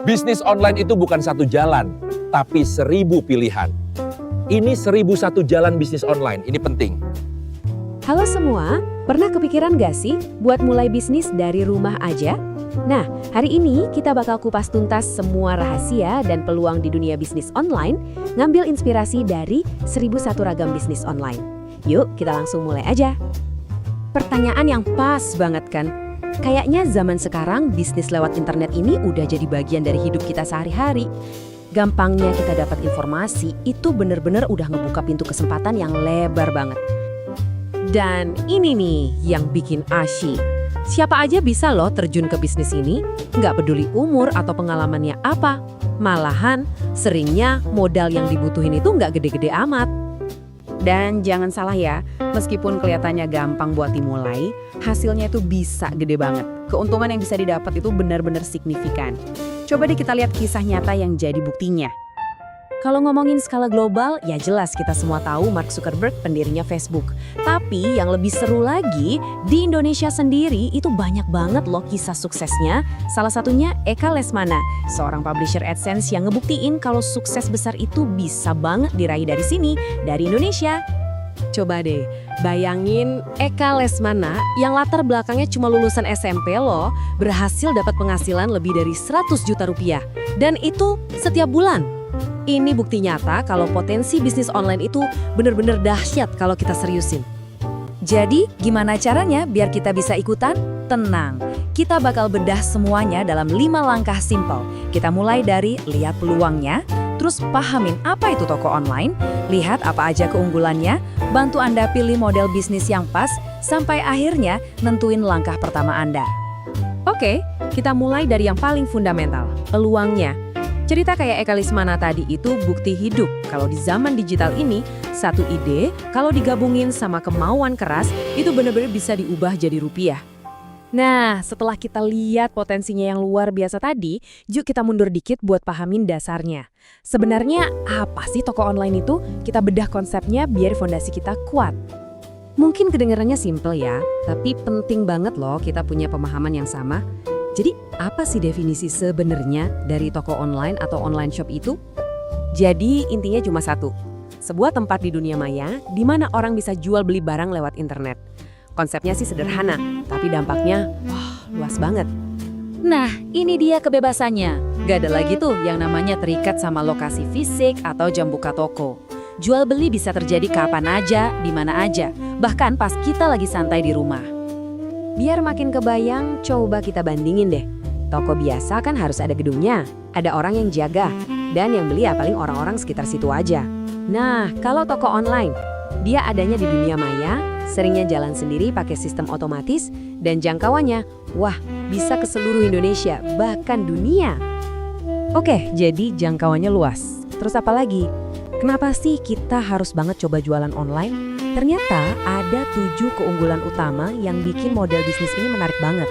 Bisnis online itu bukan satu jalan, tapi 1000 pilihan. Ini 1001 jalan bisnis online, ini penting. Halo semua, pernah kepikiran gak sih buat mulai bisnis dari rumah aja? Nah, hari ini kita bakal kupas tuntas semua rahasia dan peluang di dunia bisnis online, ngambil inspirasi dari 1001 ragam bisnis online. Yuk, kita langsung mulai aja. Pertanyaan yang pas banget kan? Kayaknya zaman sekarang bisnis lewat internet ini udah jadi bagian dari hidup kita sehari-hari. Gampangnya kita dapat informasi, itu bener-bener udah ngebuka pintu kesempatan yang lebar banget. Dan ini nih yang bikin asyik. Siapa aja bisa loh terjun ke bisnis ini, nggak peduli umur atau pengalamannya apa. Malahan, seringnya modal yang dibutuhin itu nggak gede-gede amat. Dan jangan salah ya, meskipun kelihatannya gampang buat dimulai, hasilnya itu bisa gede banget. Keuntungan yang bisa didapat itu benar-benar signifikan. Coba deh kita lihat kisah nyata yang jadi buktinya. Kalau ngomongin skala global, ya jelas kita semua tahu Mark Zuckerberg pendirinya Facebook. Tapi yang lebih seru lagi, di Indonesia sendiri itu banyak banget loh kisah suksesnya. Salah satunya Eka Lesmana, seorang publisher AdSense yang ngebuktiin kalau sukses besar itu bisa banget diraih dari sini, dari Indonesia. Coba deh, bayangin Eka Lesmana yang latar belakangnya cuma lulusan SMP loh, berhasil dapat penghasilan lebih dari 100 juta rupiah. Dan itu setiap bulan. Ini bukti nyata kalau potensi bisnis online itu bener-bener dahsyat kalau kita seriusin. Jadi, gimana caranya biar kita bisa ikutan? Tenang, kita bakal bedah semuanya dalam 5 langkah simpel. Kita mulai dari lihat peluangnya, terus pahamin apa itu toko online, lihat apa aja keunggulannya, bantu Anda pilih model bisnis yang pas, sampai akhirnya nentuin langkah pertama Anda. Oke, kita mulai dari yang paling fundamental, peluangnya. Cerita kayak Eka Lesmana tadi itu bukti hidup kalau di zaman digital ini, satu ide kalau digabungin sama kemauan keras itu benar-benar bisa diubah jadi rupiah. Nah, setelah kita lihat potensinya yang luar biasa tadi, yuk kita mundur dikit buat pahamin dasarnya. Sebenarnya apa sih toko online itu? Kita bedah konsepnya biar fondasi kita kuat. Mungkin kedengarannya simple ya, tapi penting banget loh kita punya pemahaman yang sama. Jadi, apa sih definisi sebenarnya dari toko online atau online shop itu? Jadi, intinya cuma satu. Sebuah tempat di dunia maya di mana orang bisa jual beli barang lewat internet. Konsepnya sih sederhana, tapi dampaknya luas banget. Nah, ini dia kebebasannya. Gak ada lagi tuh yang namanya terikat sama lokasi fisik atau jam buka toko. Jual beli bisa terjadi kapan aja, di mana aja, bahkan pas kita lagi santai di rumah. Biar makin kebayang, coba kita bandingin deh. Toko biasa kan harus ada gedungnya, ada orang yang jaga, dan yang beli ya paling orang-orang sekitar situ aja. Nah, kalau toko online, dia adanya di dunia maya, seringnya jalan sendiri pakai sistem otomatis, dan jangkauannya, wah, bisa ke seluruh Indonesia, bahkan dunia. Oke, jadi jangkauannya luas. Terus apa lagi? Kenapa sih kita harus banget coba jualan online? Ternyata ada 7 keunggulan utama yang bikin model bisnis ini menarik banget.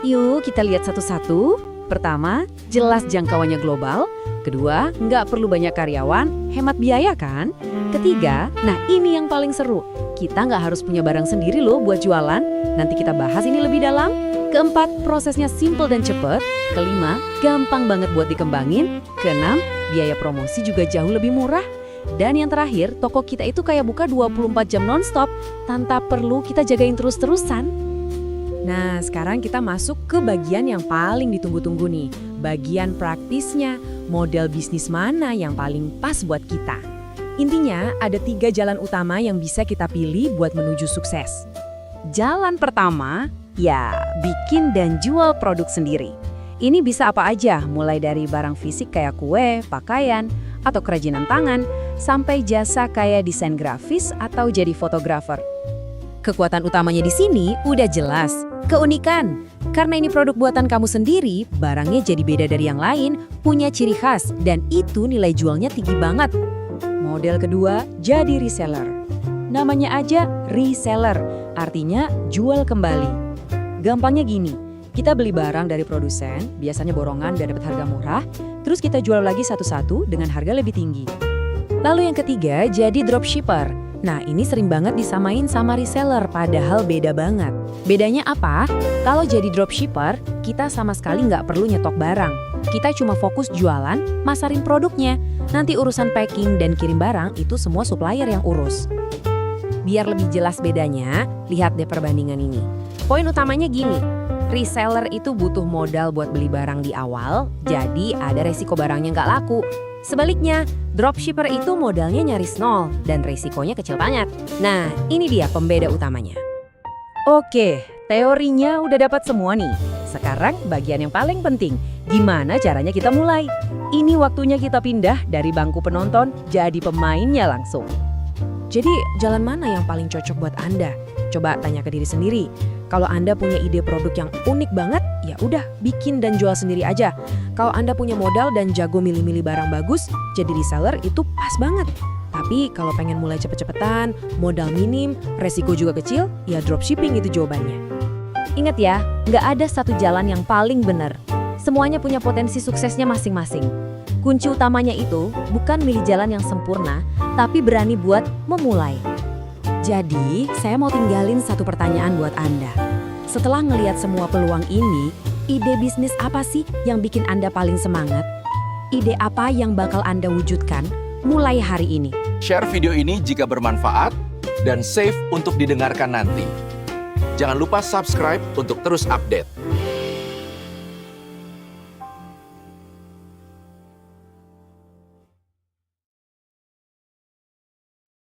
Yuk kita lihat satu-satu. Pertama, jelas jangkauannya global. Kedua, nggak perlu banyak karyawan, hemat biaya kan? Ketiga, nah ini yang paling seru. Kita nggak harus punya barang sendiri loh buat jualan. Nanti kita bahas ini lebih dalam. Keempat, prosesnya simple dan cepet. Kelima, gampang banget buat dikembangin. Keenam, biaya promosi juga jauh lebih murah. Dan yang terakhir, toko kita itu kayak buka 24 jam nonstop tanpa perlu kita jagain terus-terusan. Nah, sekarang kita masuk ke bagian yang paling ditunggu-tunggu nih. Bagian praktisnya, model bisnis mana yang paling pas buat kita. Intinya, ada 3 jalan utama yang bisa kita pilih buat menuju sukses. Jalan pertama, ya bikin dan jual produk sendiri. Ini bisa apa aja, mulai dari barang fisik kayak kue, pakaian, atau kerajinan tangan, sampai jasa kayak desain grafis atau jadi fotografer. Kekuatan utamanya di sini udah jelas, keunikan. Karena ini produk buatan kamu sendiri, barangnya jadi beda dari yang lain, punya ciri khas, dan itu nilai jualnya tinggi banget. Model kedua, jadi reseller. Namanya aja reseller, artinya jual kembali. Gampangnya gini, kita beli barang dari produsen, biasanya borongan dan dapat harga murah, terus kita jual lagi satu-satu dengan harga lebih tinggi. Lalu yang ketiga, jadi dropshipper. Nah, ini sering banget disamain sama reseller, padahal beda banget. Bedanya apa? Kalau jadi dropshipper, kita sama sekali nggak perlu nyetok barang. Kita cuma fokus jualan, masarin produknya. Nanti urusan packing dan kirim barang itu semua supplier yang urus. Biar lebih jelas bedanya, lihat deh perbandingan ini. Poin utamanya gini, reseller itu butuh modal buat beli barang di awal, jadi ada resiko barangnya nggak laku. Sebaliknya, dropshipper itu modalnya nyaris nol dan resikonya kecil banget. Nah, ini dia pembeda utamanya. Oke, teorinya udah dapat semua nih. Sekarang bagian yang paling penting, gimana caranya kita mulai? Ini waktunya kita pindah dari bangku penonton jadi pemainnya langsung. Jadi, jalan mana yang paling cocok buat Anda? Coba tanya ke diri sendiri. Kalau Anda punya ide produk yang unik banget, ya udah bikin dan jual sendiri aja. Kalau Anda punya modal dan jago milih-milih barang bagus, jadi reseller itu pas banget. Tapi kalau pengen mulai cepet-cepetan, modal minim, resiko juga kecil, ya dropshipping itu jawabannya. Ingat ya, nggak ada satu jalan yang paling benar. Semuanya punya potensi suksesnya masing-masing. Kunci utamanya itu bukan milih jalan yang sempurna, tapi berani buat memulai. Jadi, saya mau tinggalin satu pertanyaan buat Anda. Setelah ngelihat semua peluang ini, ide bisnis apa sih yang bikin Anda paling semangat? Ide apa yang bakal Anda wujudkan mulai hari ini? Share video ini jika bermanfaat dan save untuk didengarkan nanti. Jangan lupa subscribe untuk terus update.